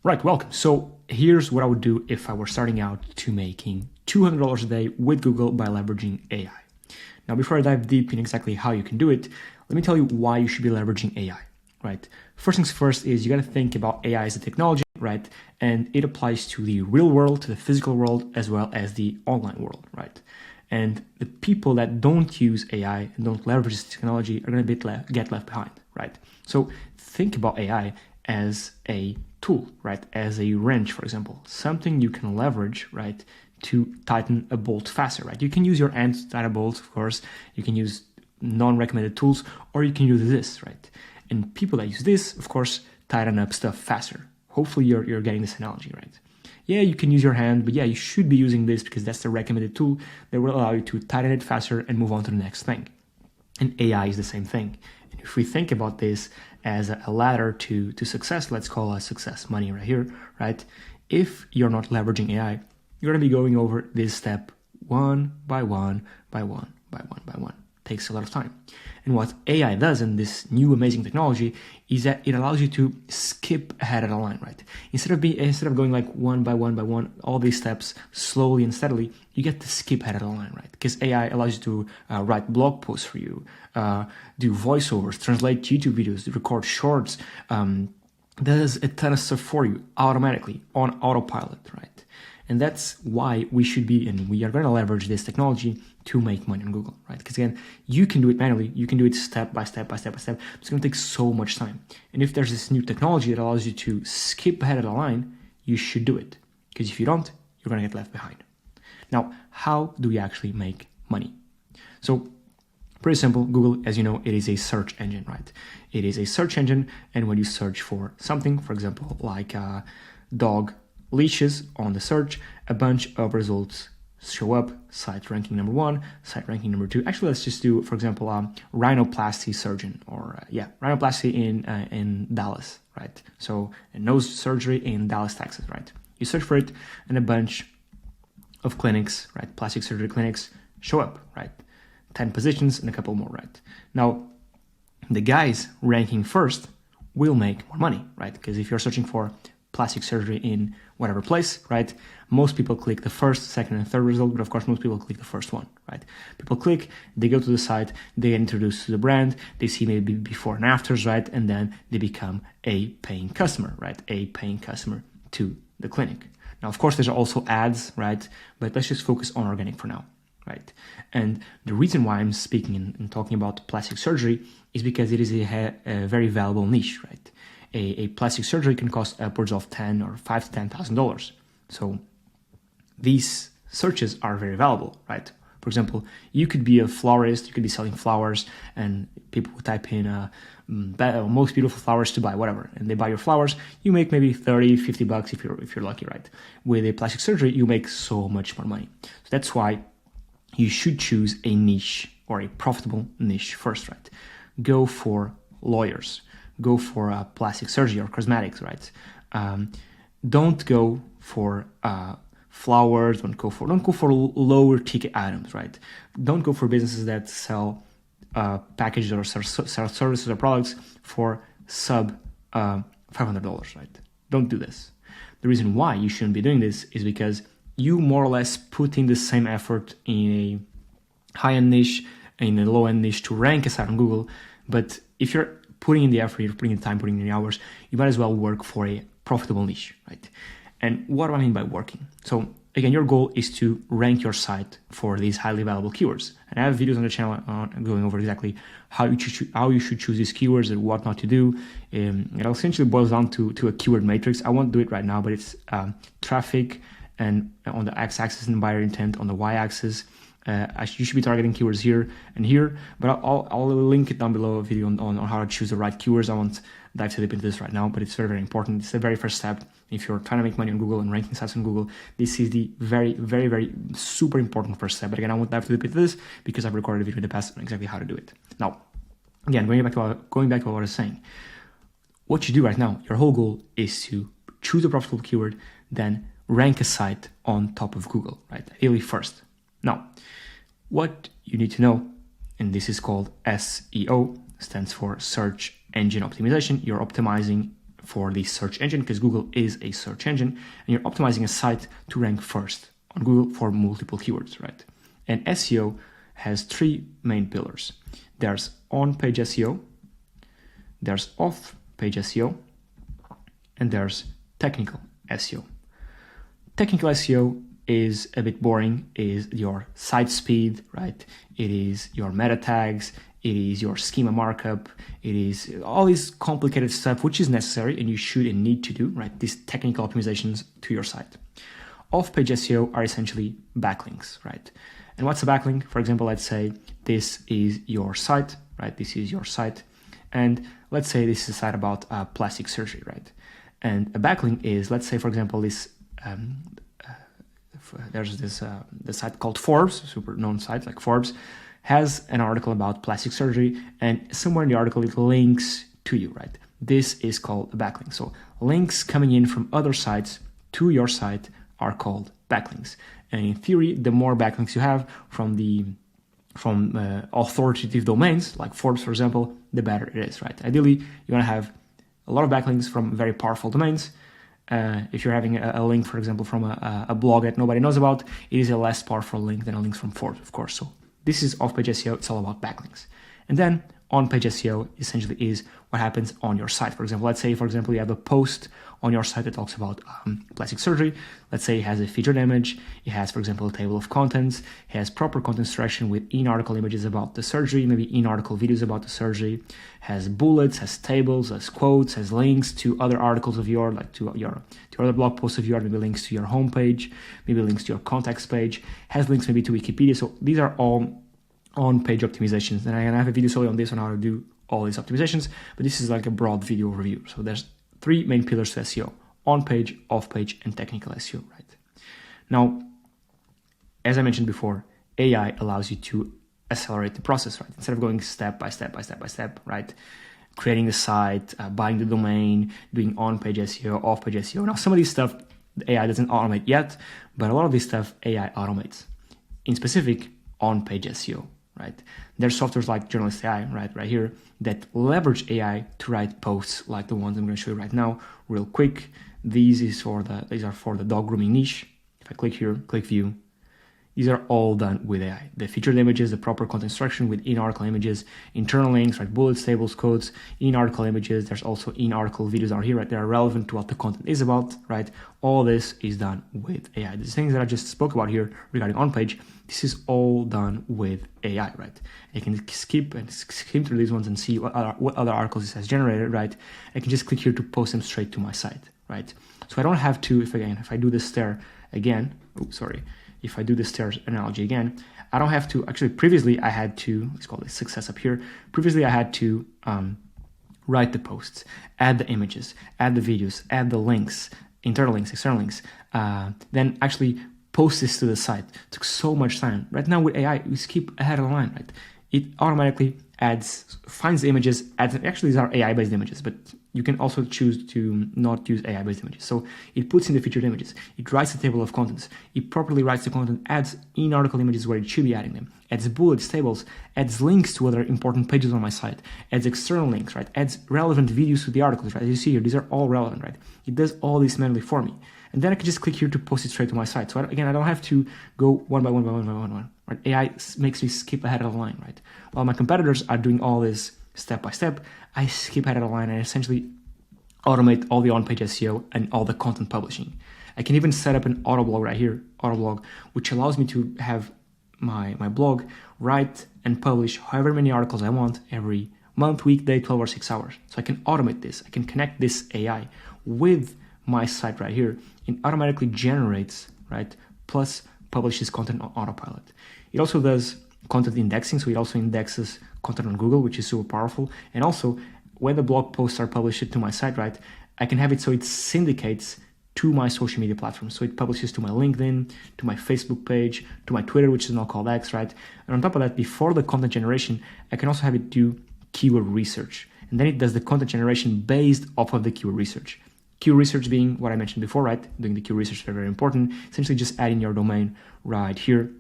Right, welcome. So here's what I would do if I were starting out to making $200 a day with Google by leveraging AI. Now, before I dive deep in exactly how you can do it, let me tell you why you should be leveraging AI, right? First things first is you got to think about AI as a technology, right? And it applies to the real world, to the physical world, as well as the online world, right? And the people that don't use AI and don't leverage this technology are going to get left behind, right? So think about AI as a tool, right? As a wrench, for example, something you can leverage, right? To tighten a bolt faster, right? You can use your hand to tighten a bolt, of course. You can use non-recommended tools, or you can use this, right? And people that use this, of course, tighten up stuff faster. Hopefully you're getting this analogy, right? Yeah, you can use your hand, but yeah, you should be using this because that's the recommended tool that will allow you to tighten it faster and move on to the next thing. And AI is the same thing. And if we think about this as a ladder to success, let's call it success money right here, right? If you're not leveraging AI, you're going to be going over this step one by one, by one, by one, by one. Takes a lot of time. And what AI does in this new amazing technology is that it allows you to skip ahead of the line, right? Instead of going like one by one, all these steps slowly and steadily, you get to skip ahead of the line, right? Because AI allows you to write blog posts for you, do voiceovers, translate YouTube videos, record shorts, does a ton of stuff for you automatically on autopilot, right? And that's why we should be, and we are going to leverage this technology to make money on Google, right? Because again, you can do it manually. You can do it step by step by step by step. It's going to take so much time. And if there's this new technology that allows you to skip ahead of the line, you should do it. Because if you don't, you're going to get left behind. Now, how do we actually make money? So pretty simple. Google, as you know, it is a search engine, right? It is a search engine. And when you search for something, for example, like dog leashes on the search, a bunch of results show up. Site ranking number 1, site ranking number 2. Actually, let's just do, for example, rhinoplasty surgeon, or rhinoplasty in Dallas, right? So a nose surgery in Dallas, Texas, right? You search for it, and a bunch of clinics, right? Plastic surgery clinics show up, right? 10 positions and a couple more, right? Now, the guys ranking first will make more money, right? Because if you're searching for plastic surgery in whatever place, right? Most people click the first, second, and third result, but of course, most people click the first one, right? People click, they go to the site, they get introduced to the brand, they see maybe before and afters, right? And then they become a paying customer, right? A paying customer to the clinic. Now, of course, there's also ads, right? But let's just focus on organic for now, right? And the reason why I'm speaking and talking about plastic surgery is because it is a very valuable niche, right? A plastic surgery can cost upwards of $10,000 or $5,000 to $10,000. So these searches are very valuable, right? For example, you could be a florist, you could be selling flowers, and people would type in most beautiful flowers to buy, whatever, and they buy your flowers. You make maybe $30-$50 if you're lucky, right? With a plastic surgery, you make so much more money. So that's why you should choose a niche or a profitable niche first, right? Go for lawyers. Go for plastic surgery or cosmetics, right? Don't go for flowers. Don't go for lower ticket items, right? Don't go for businesses that sell packages or sell services or products for sub $500, right? Don't do this. The reason why you shouldn't be doing this is because you more or less put in the same effort in a high-end niche, in a low-end niche to rank a site on Google. But if you're putting in the effort, you're putting in the time, putting in the hours, you might as well work for a profitable niche, right? And what do I mean by working? So again, your goal is to rank your site for these highly valuable keywords. And I have videos on the channel going over exactly how you should choose these keywords and what not to do. It essentially boils down to a keyword matrix. I won't do it right now, but it's traffic, and on the x-axis and buyer intent on the y-axis. You should be targeting keywords here and here, but I'll link it down below, a video on how to choose the right keywords. I won't dive too deep into this right now, but it's very, very important. It's the very first step. If you're trying to make money on Google and ranking sites on Google, this is the very, very, very super important first step. But again, I won't dive too deep into this because I've recorded a video in the past on exactly how to do it. Now, again, going back to what I was saying, what you do right now, your whole goal is to choose a profitable keyword, then rank a site on top of Google, right? Ideally first. Now, what you need to know, and this is called SEO, stands for Search Engine Optimization. You're optimizing for the search engine, because Google is a search engine, and you're optimizing a site to rank first on Google for multiple keywords, right? And SEO has three main pillars. There's on-page SEO, there's off-page SEO, and there's technical SEO. Technical SEO is a bit boring, is your site speed, right? It is your meta tags, it is your schema markup, it is all this complicated stuff, which is necessary and you should and need to do, right? These technical optimizations to your site. Off-page SEO are essentially backlinks, right? And what's a backlink? For example, let's say this is your site, right? This is your site. And let's say this is a site about plastic surgery, right? And a backlink is, let's say, for example, this there's this the site called Forbes, super known site like Forbes, has an article about plastic surgery, and somewhere in the article it links to you, right? This is called a backlink. So links coming in from other sites to your site are called backlinks. And in theory, the more backlinks you have from authoritative domains like Forbes, for example, the better it is, right? Ideally, you want to have a lot of backlinks from very powerful domains. If you're having a link, for example, from a blog that nobody knows about, it is a less powerful link than a link from Forbes, of course. So this is off-page SEO. It's all about backlinks. And then on-page SEO essentially is what happens on your site. For example, let's say, for example, you have a post on your site that talks about plastic surgery. Let's say it has a featured image. It has, for example, a table of contents. It has proper content structure with in-article images about the surgery, maybe in-article videos about the surgery. Has bullets, has tables, has quotes, has links to other articles of yours, like to other blog posts of yours, maybe links to your homepage, maybe links to your contacts page. Has links maybe to Wikipedia. So these are all on-page optimizations. And I have a video solely on this, on how to do all these optimizations, but this is like a broad video review. So there's three main pillars to SEO: on-page, off-page, and technical SEO, right? Now, as I mentioned before, AI allows you to accelerate the process, right? Instead of going step by step, right? Creating the site, buying the domain, doing on-page SEO, off-page SEO. Now, some of these stuff, the AI doesn't automate yet, but a lot of this stuff AI automates. In specific, on-page SEO, right? There's softwares like Journalist AI, right here, that leverage AI to write posts like the ones I'm going to show you right now, real quick. These are for the dog grooming niche. If I click here, click view, these are all done with AI. The featured images, the proper content structure with in-article images, internal links, right? Bullets, tables, quotes, in-article images. There's also in-article videos are here, right? They are relevant to what the content is about, right? All this is done with AI. These things that I just spoke about here regarding on-page, this is all done with AI, right? You can skip through these ones and see what other articles this has generated, right? I can just click here to post them straight to my site, right? So I don't have to, if I do this stair again, if I do the stairs analogy again, I don't have to, actually previously I had to, let's call this success up here. Previously I had to write the posts, add the images, add the videos, add the links, internal links, external links, then actually post this to the site. It took so much time. Right now with AI, we skip ahead of the line, right? It automatically finds the images, actually these are AI-based images, but you can also choose to not use AI-based images. So it puts in the featured images, it writes the table of contents, it properly writes the content, adds in-article images where it should be adding them, adds bullets, tables, adds links to other important pages on my site, adds external links, right? Adds relevant videos to the articles, right? As you see here, these are all relevant, right? It does all this manually for me. And then I can just click here to post it straight to my site. So I don't have to go one by one, right? AI makes me skip ahead of the line, right? While my competitors are doing all this step by step, I skip ahead of the line and essentially automate all the on-page SEO and all the content publishing. I can even set up an Autoblog right here, Autoblog, which allows me to have my blog write and publish however many articles I want every month, week, day, 12 or 6 hours. So I can automate this. I can connect this AI with my site right here and automatically generates, right, plus publishes content on autopilot. It also does content indexing, so it also indexes content on Google, which is super powerful. And also, when the blog posts are published to my site, right, I can have it so it syndicates to my social media platforms. So it publishes to my LinkedIn, to my Facebook page, to my Twitter, which is now called X, right? And on top of that, before the content generation, I can also have it do keyword research. And then it does the content generation based off of the keyword research. Keyword research being what I mentioned before, right? Doing the keyword research is very, very important. Essentially just adding your domain right here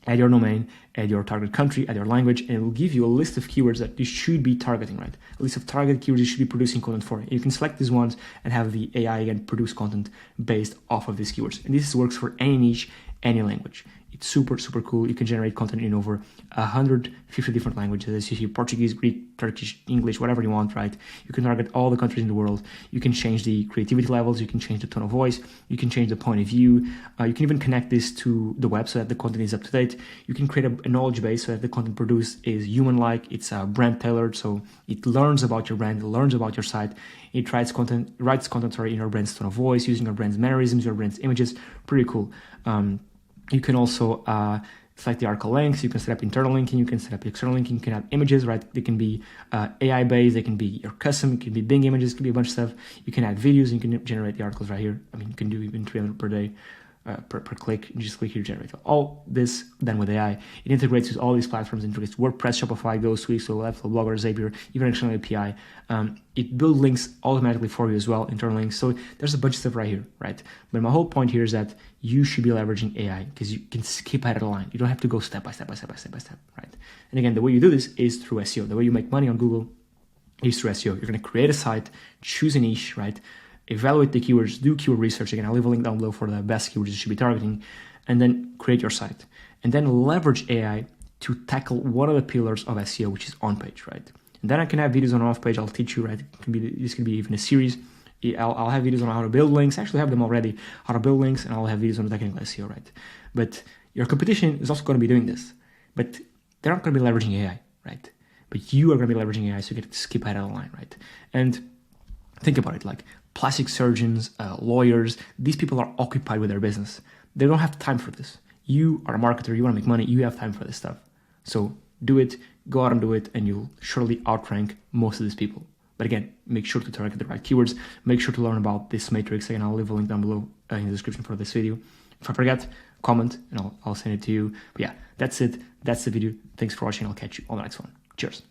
add your domain, add your target country, add your language, and it will give you a list of keywords that you should be targeting, right? A list of target keywords you should be producing content for. You can select these ones and have the AI again produce content based off of these keywords. And this works for any niche, any language. It's super, super cool. You can generate content in over 150 different languages. As you see, Portuguese, Greek, Turkish, English, whatever you want, right? You can target all the countries in the world. You can change the creativity levels. You can change the tone of voice. You can change the point of view. You can even connect this to the web so that the content is up to date. You can create a knowledge base so that the content produced is human-like. It's brand tailored, so it learns about your brand, it learns about your site. It writes content in your brand's tone of voice, using your brand's mannerisms, your brand's images. Pretty cool. You can also select the article links. You can set up internal linking. You can set up external linking. You can have images, right? They can be AI based. They can be your custom. It can be Bing images. It can be a bunch of stuff. You can add videos. And you can generate the articles right here. I mean, you can do even 300 per day. Per click, you just click here to generate. All this done with AI. It integrates with all these platforms, integrates WordPress, Shopify, GoSuite, so Leftflow, Blogger, Zapier, even external API. It builds links automatically for you as well, internal links. So there's a bunch of stuff right here, right? But my whole point here is that you should be leveraging AI because you can skip ahead of the line. You don't have to go step by step, right? And again, the way you do this is through SEO. The way you make money on Google is through SEO. You're going to create a site, choose a niche, right? Evaluate the keywords, do keyword research. Again, I'll leave a link down below for the best keywords you should be targeting, and then create your site. And then leverage AI to tackle one of the pillars of SEO, which is on page, right? And then I can have videos on off page. I'll teach you, right? This can be even a series. I'll have videos on how to build links. I actually have them already, how to build links, and I'll have videos on technical SEO, right? But your competition is also going to be doing this, but they're not going to be leveraging AI, right? But you are going to be leveraging AI, so you can skip ahead of the line, right? And think about it, like plastic surgeons, lawyers, these people are occupied with their business. They don't have time for this. You are a marketer, you want to make money, you have time for this stuff. So do it, go out and do it, and you'll surely outrank most of these people. But again, make sure to target the right keywords. Make sure to learn about this matrix. Again, I'll leave a link down below in the description for this video. If I forget, comment and I'll send it to you. But yeah, that's it. That's the video. Thanks for watching. I'll catch you on the next one. Cheers.